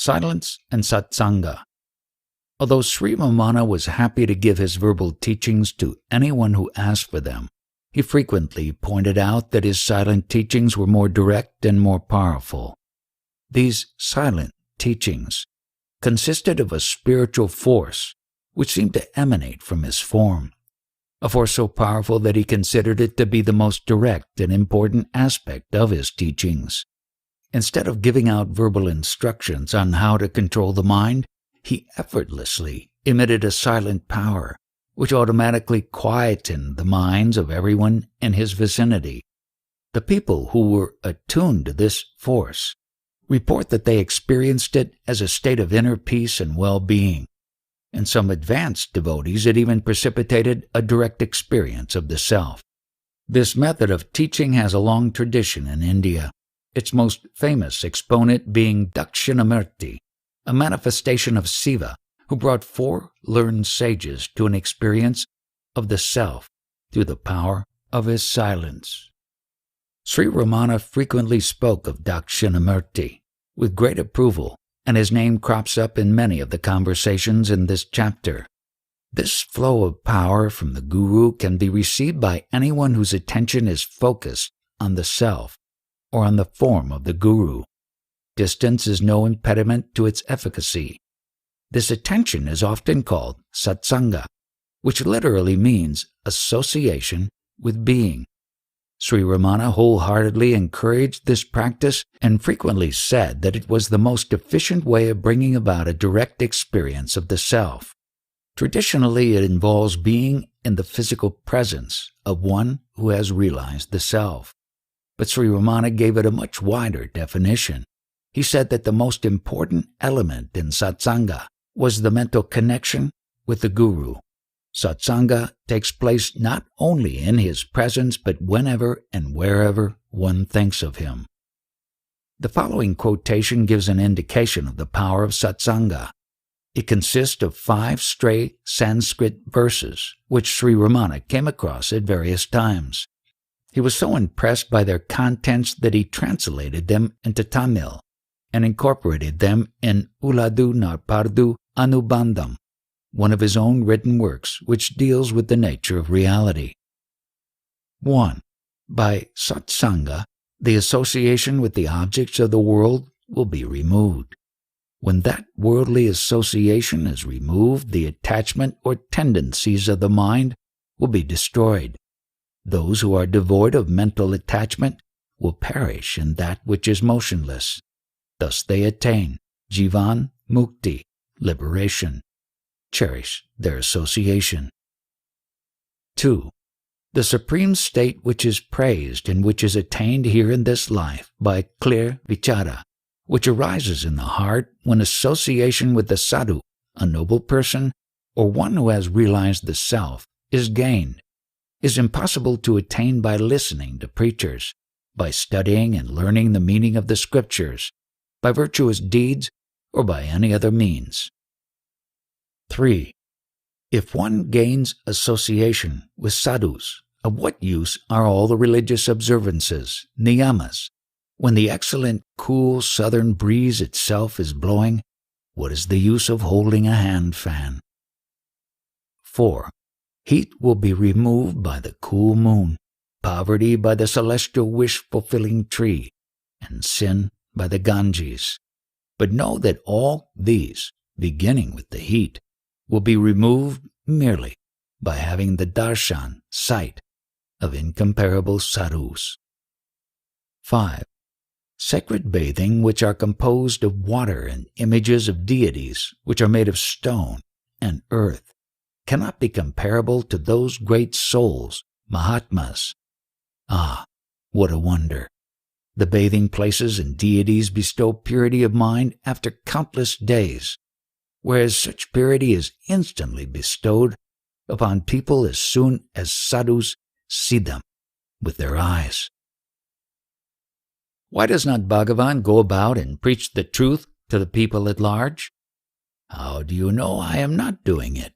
Silence and Satsanga. Although Sri Ramana was happy to give his verbal teachings to anyone who asked for them, he frequently pointed out that his silent teachings were more direct and more powerful. These silent teachings consisted of a spiritual force which seemed to emanate from his form, a force so powerful that he considered it to be the most direct and important aspect of his teachings. Instead of giving out verbal instructions on how to control the mind, he effortlessly emitted a silent power which automatically quietened the minds of everyone in his vicinity. The people who were attuned to this force report that they experienced it as a state of inner peace and well-being. In some advanced devotees, it even precipitated a direct experience of the self. This method of teaching has a long tradition in India, its most famous exponent being Dakshinamurti, a manifestation of Shiva who brought 4 learned sages to an experience of the self through the power of his silence. Sri Ramana frequently spoke of Dakshinamurti with great approval, and his name crops up in many of the conversations in this chapter. This flow of power from the Guru can be received by anyone whose attention is focused on the self or on the form of the Guru. Distance is no impediment to its efficacy. This attention is often called satsanga, which literally means association with being. Sri Ramana wholeheartedly encouraged this practice and frequently said that it was the most efficient way of bringing about a direct experience of the self. Traditionally, it involves being in the physical presence of one who has realized the self. But Sri Ramana gave it a much wider definition. He said that the most important element in satsanga was the mental connection with the Guru. Satsanga takes place not only in his presence but whenever and wherever one thinks of him. The following quotation gives an indication of the power of satsanga. It consists of 5 stray Sanskrit verses, which Sri Ramana came across at various times. He was so impressed by their contents that he translated them into Tamil and incorporated them in Uladu Narpardu Anubandham, one of his own written works which deals with the nature of reality. 1. By satsanga, the association with the objects of the world will be removed. When that worldly association is removed, the attachment or tendencies of the mind will be destroyed. Those who are devoid of mental attachment will perish in that which is motionless. Thus they attain Jivan Mukti, liberation. Cherish their association. 2. The supreme state which is praised and which is attained here in this life by clear vichara, which arises in the heart when association with the sadhu, a noble person, or one who has realized the self, is gained, is impossible to attain by listening to preachers, by studying and learning the meaning of the scriptures, by virtuous deeds, or by any other means. 3. If one gains association with sadhus, of what use are all the religious observances, niyamas? When the excellent, cool southern breeze itself is blowing, what is the use of holding a hand fan? 4. Heat will be removed by the cool moon, poverty by the celestial wish-fulfilling tree, and sin by the Ganges. But know that all these, beginning with the heat, will be removed merely by having the darshan, sight, of incomparable sadhus. 5. Sacred bathing, which are composed of water and images of deities, which are made of stone and earth, cannot be comparable to those great souls, Mahatmas. Ah, what a wonder! The bathing places and deities bestow purity of mind after countless days, whereas such purity is instantly bestowed upon people as soon as sadhus see them with their eyes. Why does not Bhagavan go about and preach the truth to the people at large? How do you know I am not doing it?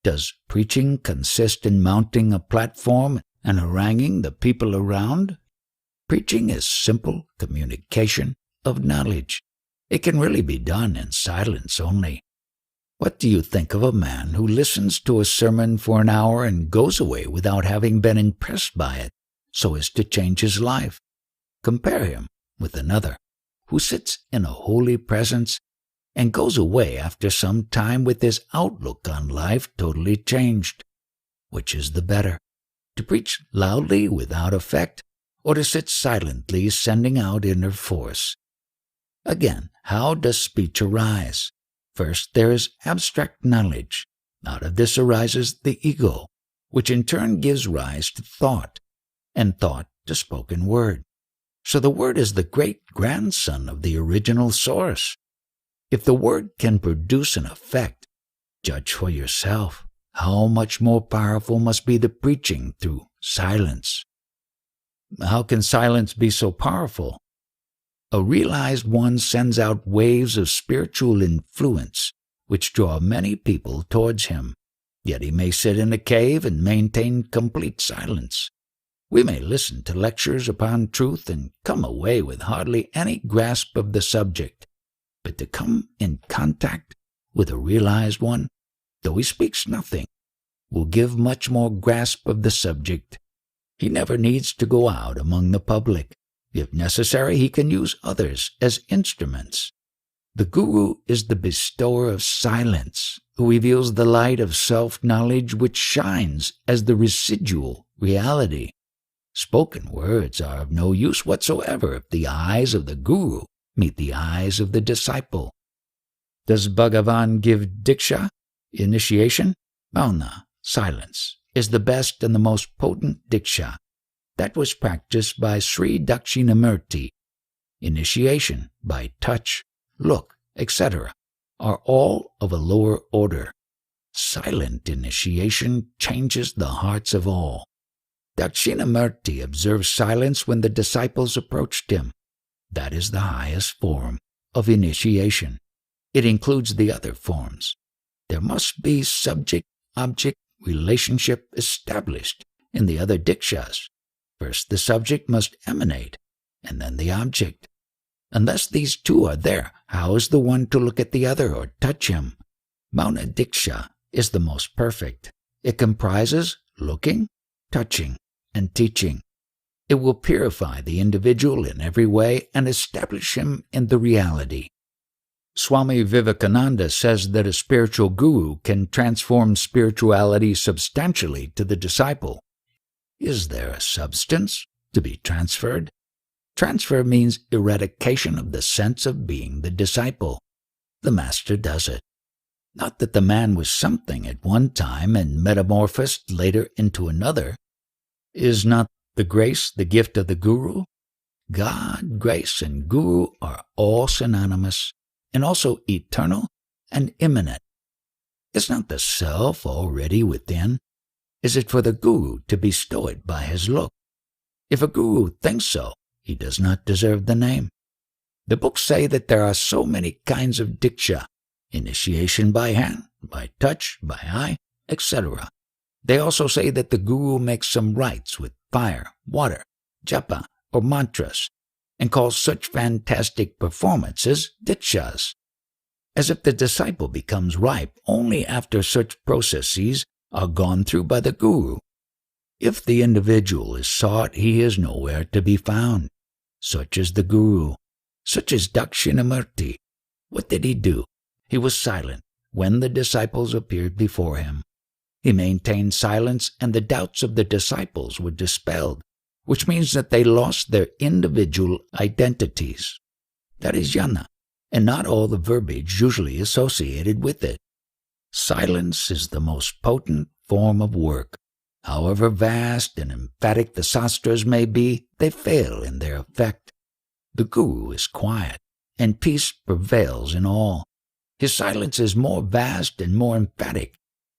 Does preaching consist in mounting a platform and haranguing the people around? Preaching is simple communication of knowledge. It can really be done in silence only. What do you think of a man who listens to a sermon for an hour and goes away without having been impressed by it so as to change his life? Compare him with another who sits in a holy presence and goes away after some time with his outlook on life totally changed. Which is the better, to preach loudly without effect, or to sit silently sending out inner force? Again, how does speech arise? First, there is abstract knowledge. Out of this arises the ego, which in turn gives rise to thought, and thought to spoken word. So the word is the great-grandson of the original source. If the word can produce an effect, judge for yourself how much more powerful must be the preaching through silence. How can silence be so powerful? A realized one sends out waves of spiritual influence which draw many people towards him, yet he may sit in a cave and maintain complete silence. We may listen to lectures upon truth and come away with hardly any grasp of the subject, but to come in contact with a realized one, though he speaks nothing, will give much more grasp of the subject. He never needs to go out among the public. If necessary, he can use others as instruments. The Guru is the bestower of silence, who reveals the light of self-knowledge which shines as the residual reality. Spoken words are of no use whatsoever if the eyes of the Guru meet the eyes of the disciple. Does Bhagavan give Diksha, initiation? Mauna, silence, is the best and the most potent Diksha. That was practiced by Sri Dakshinamurti. Initiation by touch, look, etc. are all of a lower order. Silent initiation changes the hearts of all. Dakshinamurti observed silence when the disciples approached him. That is the highest form of initiation. It includes the other forms. There must be subject-object relationship established in the other dikshas. First the subject must emanate, and then the object. Unless these two are there, how is the one to look at the other or touch him? Mauna Diksha is the most perfect. It comprises looking, touching, and teaching. It will purify the individual in every way and establish him in the reality. Swami Vivekananda says that a spiritual guru can transform spirituality substantially to the disciple. Is there a substance to be transferred? Transfer means eradication of the sense of being the disciple. The master does it. Not that the man was something at one time and metamorphosed later into another. Is not the grace the gift of the guru? God, grace, and guru are all synonymous and also eternal and immanent. Is not the self already within? Is it for the guru to bestow it by his look? If a guru thinks so, he does not deserve the name. The books say that there are so many kinds of diksha, initiation by hand, by touch, by eye, etc. They also say that the guru makes some rites with fire, water, japa, or mantras, and calls such fantastic performances dikshas, as if the disciple becomes ripe only after such processes are gone through by the guru. If the individual is sought, he is nowhere to be found. Such is the guru. Such is Dakshinamurti. What did he do? He was silent when the disciples appeared before him. He maintained silence, and the doubts of the disciples were dispelled, which means that they lost their individual identities. That is jnana, and not all the verbiage usually associated with it. Silence is the most potent form of work. However vast and emphatic the sastras may be, they fail in their effect. The guru is quiet, and peace prevails in all. His silence is more vast and more emphatic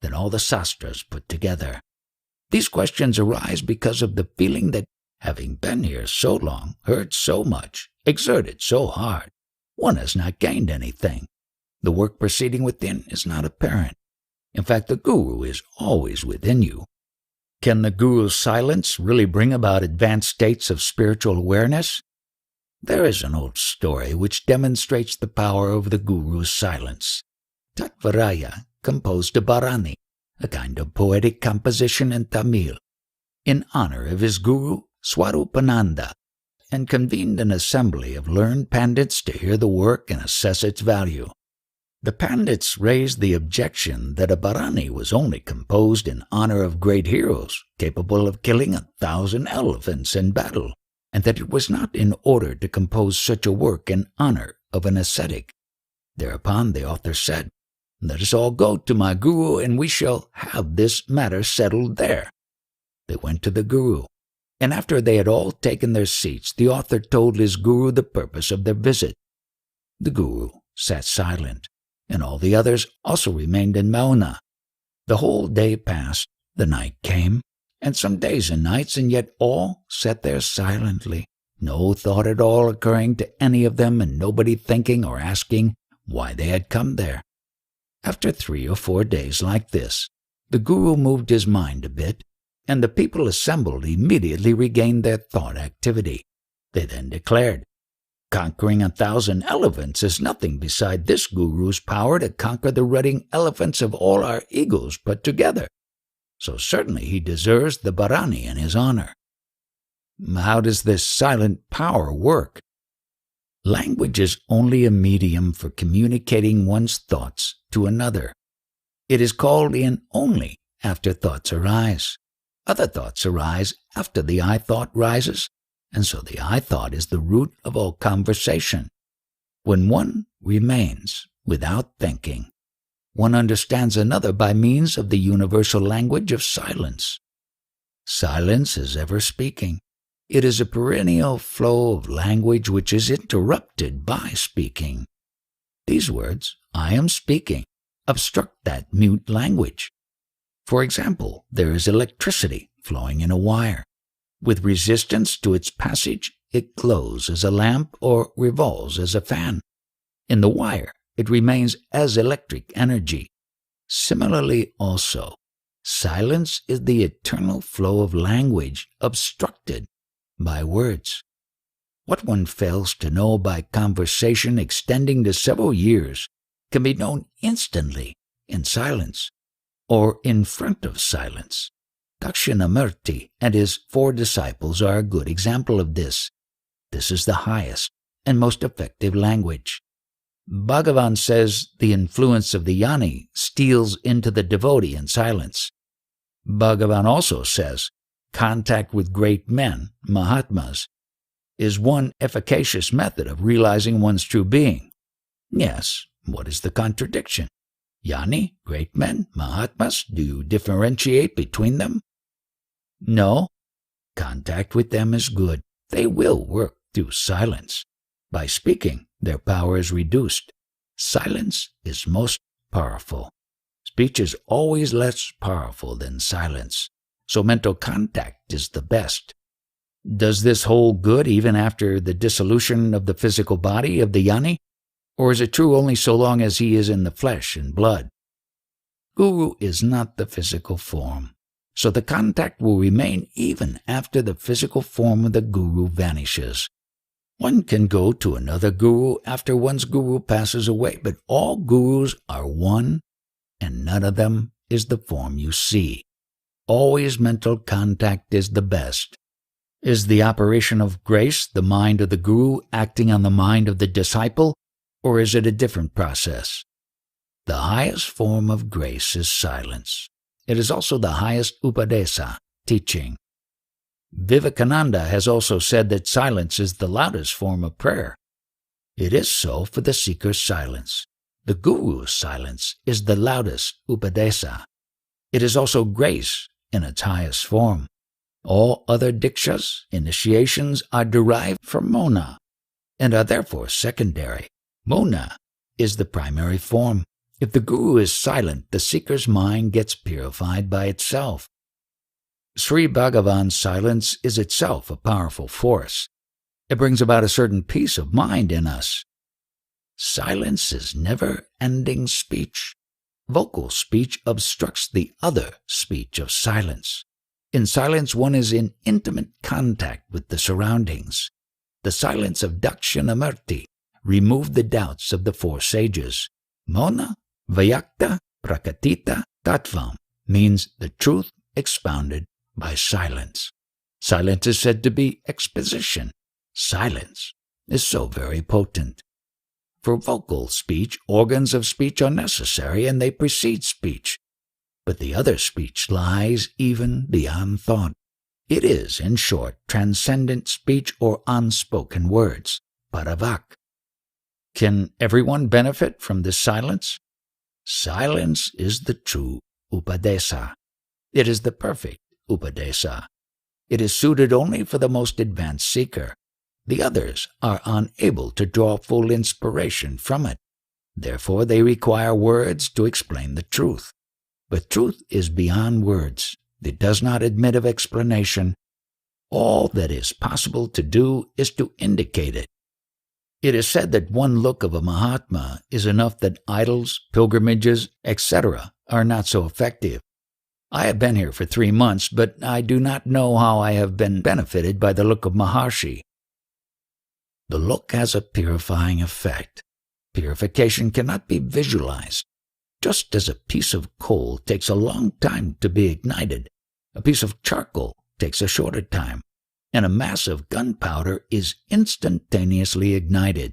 than all the sastras put together. These questions arise because of the feeling that, having been here so long, heard so much, exerted so hard, one has not gained anything. The work proceeding within is not apparent. In fact, the guru is always within you. Can the guru's silence really bring about advanced states of spiritual awareness? There is an old story which demonstrates the power of the Guru's silence. Tatvaraya composed a Bharani, a kind of poetic composition in Tamil, in honor of his Guru Swarupananda, and convened an assembly of learned pandits to hear the work and assess its value. The pandits raised the objection that a Bharani was only composed in honor of great heroes capable of killing 1,000 elephants in battle, and that it was not in order to compose such a work in honor of an ascetic. Thereupon the author said, "Let us all go to my Guru, and we shall have this matter settled there." They went to the Guru, and after they had all taken their seats, the author told his Guru the purpose of their visit. The Guru sat silent, and all the others also remained in Mauna. The whole day passed, the night came, and some days and nights, and yet all sat there silently, no thought at all occurring to any of them, and nobody thinking or asking why they had come there. After 3 or 4 days like this, the Guru moved his mind a bit, and the people assembled immediately regained their thought activity. They then declared, "Conquering 1,000 elephants is nothing beside this Guru's power to conquer the rutting elephants of all our egos put together. So certainly he deserves the Bharani in his honor." How does this silent power work? Language is only a medium for communicating one's thoughts to another. It is called in only after thoughts arise. Other thoughts arise after the I thought rises, and so the I thought is the root of all conversation. When one remains without thinking, one understands another by means of the universal language of silence. Silence is ever speaking. It is a perennial flow of language which is interrupted by speaking. These words, "I am speaking," obstruct that mute language. For example, there is electricity flowing in a wire. With resistance to its passage, it glows as a lamp or revolves as a fan. In the wire, it remains as electric energy. Similarly also, silence is the eternal flow of language obstructed by words. What one fails to know by conversation extending to several years can be known instantly in silence, or in front of silence. Dakshinamurti and his 4 disciples are a good example of this. This is the highest and most effective language. Bhagavan says the influence of the Jnani steals into the devotee in silence. Bhagavan also says contact with great men, Mahatmas, is one efficacious method of realizing one's true being. Yes, what is the contradiction? Jnani, great men, Mahatmas, do you differentiate between them? No. Contact with them is good. They will work through silence. By speaking, their power is reduced. Silence is most powerful. Speech is always less powerful than silence, so mental contact is the best. Does this hold good even after the dissolution of the physical body of the Jnani? Or is it true only so long as he is in the flesh and blood? Guru is not the physical form, so the contact will remain even after the physical form of the Guru vanishes. One can go to another Guru after one's Guru passes away, but all Gurus are one, and none of them is the form you see. Always mental contact is the best. Is the operation of grace the mind of the Guru acting on the mind of the disciple, or is it a different process? The highest form of grace is silence. It is also the highest upadesa, teaching. Vivekananda has also said that silence is the loudest form of prayer. It is so for the seeker's silence. The Guru's silence is the loudest upadesa. It is also grace in its highest form. All other dikshas, initiations, are derived from Mona, and are therefore secondary. Mona is the primary form. If the Guru is silent, the seeker's mind gets purified by itself. Sri Bhagavan's silence is itself a powerful force. It brings about a certain peace of mind in us. Silence is never-ending speech. Vocal speech obstructs the other speech of silence. In silence, one is in intimate contact with the surroundings. The silence of Dakshinamurti removed the doubts of the four sages. Mona, Vyakta, Prakatita, Tattvam means the truth expounded by silence. Silence is said to be exposition. Silence is so very potent. For vocal speech, organs of speech are necessary and they precede speech. But the other speech lies even beyond thought. It is, in short, transcendent speech or unspoken words, paravak. Can everyone benefit from this silence? Silence is the true upadesa. It is the perfect upadesa. It is suited only for the most advanced seeker. The others are unable to draw full inspiration from it. Therefore, they require words to explain the truth. But truth is beyond words. It does not admit of explanation. All that is possible to do is to indicate it. It is said that one look of a Mahatma is enough, that idols, pilgrimages, etc. are not so effective. I have been here for 3 months, but I do not know how I have been benefited by the look of Maharshi. The look has a purifying effect. Purification cannot be visualized. Just as a piece of coal takes a long time to be ignited, a piece of charcoal takes a shorter time, and a mass of gunpowder is instantaneously ignited.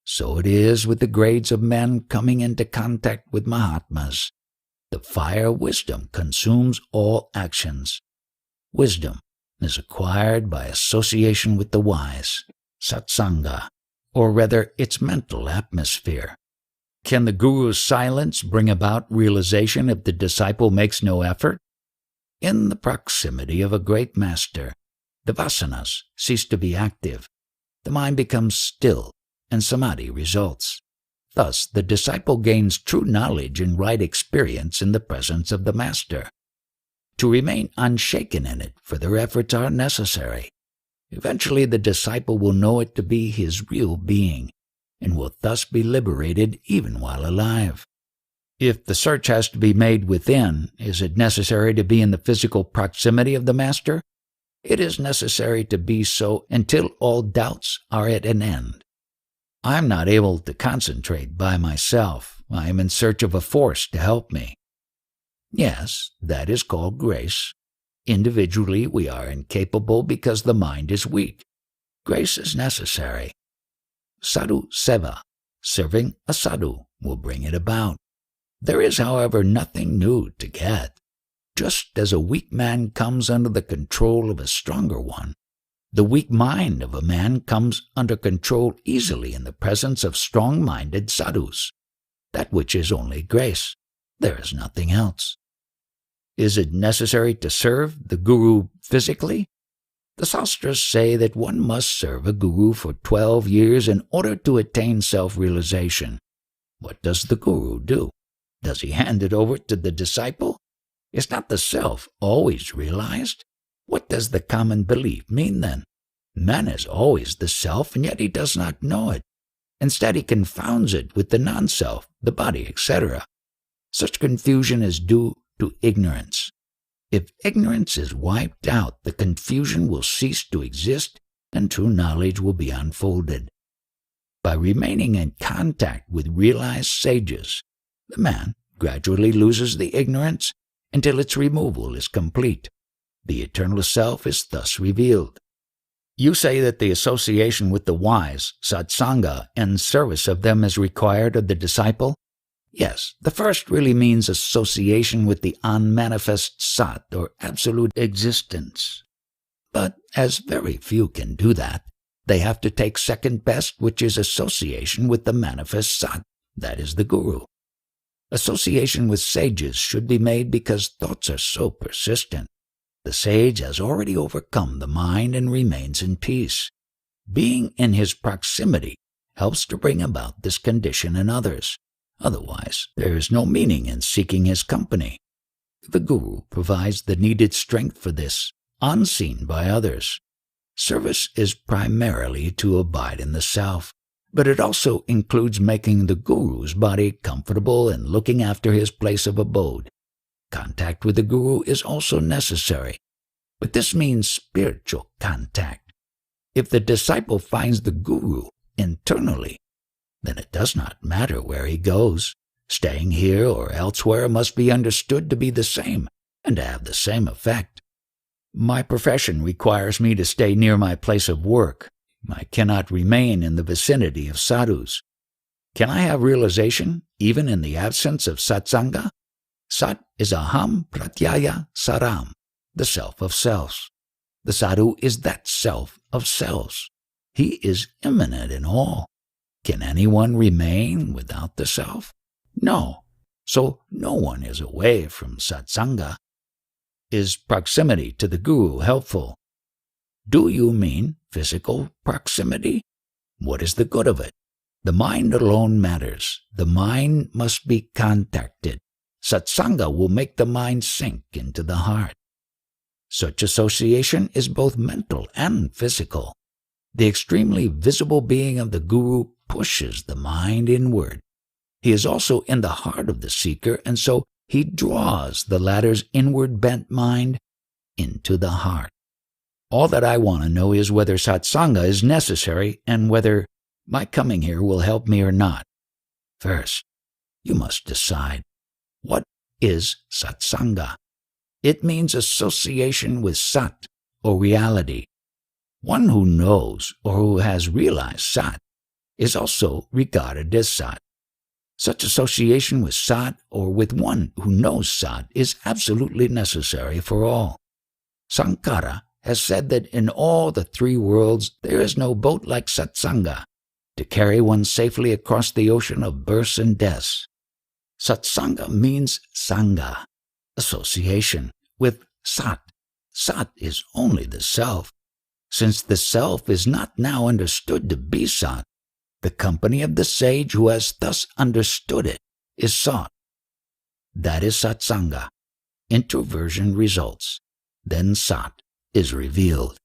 So it is with the grades of men coming into contact with Mahatmas. The fire of wisdom consumes all actions. Wisdom is acquired by association with the wise, satsanga, or rather its mental atmosphere. Can the guru's silence bring about realization if the disciple makes no effort? In the proximity of a great master, the vasanas cease to be active. The mind becomes still, and samadhi results. Thus, the disciple gains true knowledge and right experience in the presence of the master. To remain unshaken in it, further efforts are necessary. Eventually, the disciple will know it to be his real being, and will thus be liberated even while alive. If the search has to be made within, is it necessary to be in the physical proximity of the master? It is necessary to be so until all doubts are at an end. I am not able to concentrate by myself. I am in search of a force to help me. Yes, that is called grace. Individually, we are incapable because the mind is weak. Grace is necessary. Sadhu seva, serving a sadhu, will bring it about. There is, however, nothing new to get. Just as a weak man comes under the control of a stronger one, the weak mind of a man comes under control easily in the presence of strong-minded sadhus. That which is only grace. There is nothing else. Is it necessary to serve the guru physically? The sastras say that one must serve a guru for 12 years in order to attain self-realization. What does the guru do? Does he hand it over to the disciple? Is not the self always realized? What does the common belief mean then? Man is always the self, and yet he does not know it. Instead, he confounds it with the non-self, the body, etc. Such confusion is due to ignorance. If ignorance is wiped out, the confusion will cease to exist, and true knowledge will be unfolded. By remaining in contact with realized sages, the man gradually loses the ignorance until its removal is complete. The eternal self is thus revealed. You say that the association with the wise, satsanga, and service of them is required of the disciple? Yes, the first really means association with the unmanifest sat, or absolute existence. But as very few can do that, they have to take second best, which is association with the manifest sat, that is the guru. Association with sages should be made because thoughts are so persistent. The sage has already overcome the mind and remains in peace. Being in his proximity helps to bring about this condition in others. Otherwise, there is no meaning in seeking his company. The guru provides the needed strength for this, unseen by others. Service is primarily to abide in the self, but it also includes making the guru's body comfortable and looking after his place of abode. Contact with the guru is also necessary, but this means spiritual contact. If the disciple finds the guru internally, then it does not matter where he goes. Staying here or elsewhere must be understood to be the same and to have the same effect. My profession requires me to stay near my place of work. I cannot remain in the vicinity of sadhus. Can I have realization even in the absence of satsanga? Sat is aham pratyaya saram, the self of selves. The sadhu is that self of selves. He is immanent in all. Can anyone remain without the self? No. So no one is away from satsanga. Is proximity to the guru helpful? Do you mean physical proximity? What is the good of it? The mind alone matters. The mind must be contacted. Satsanga will make the mind sink into the heart. Such association is both mental and physical. The extremely visible being of the guru pushes the mind inward. He is also in the heart of the seeker, and so he draws the latter's inward bent mind into the heart. All that I want to know is whether satsanga is necessary and whether my coming here will help me or not. First, you must decide, what is satsanga? It means association with sat, or reality. One who knows or who has realized sat is also regarded as sat. Such association with sat or with one who knows sat is absolutely necessary for all. Sankara has said that in all the three worlds there is no boat like satsanga to carry one safely across the ocean of births and deaths. Satsanga means sangha, association, with sat. Sat is only the self. Since the self is not now understood to be sat, the company of the sage who has thus understood it is sought. That is satsanga. Introversion results. Then sat is revealed.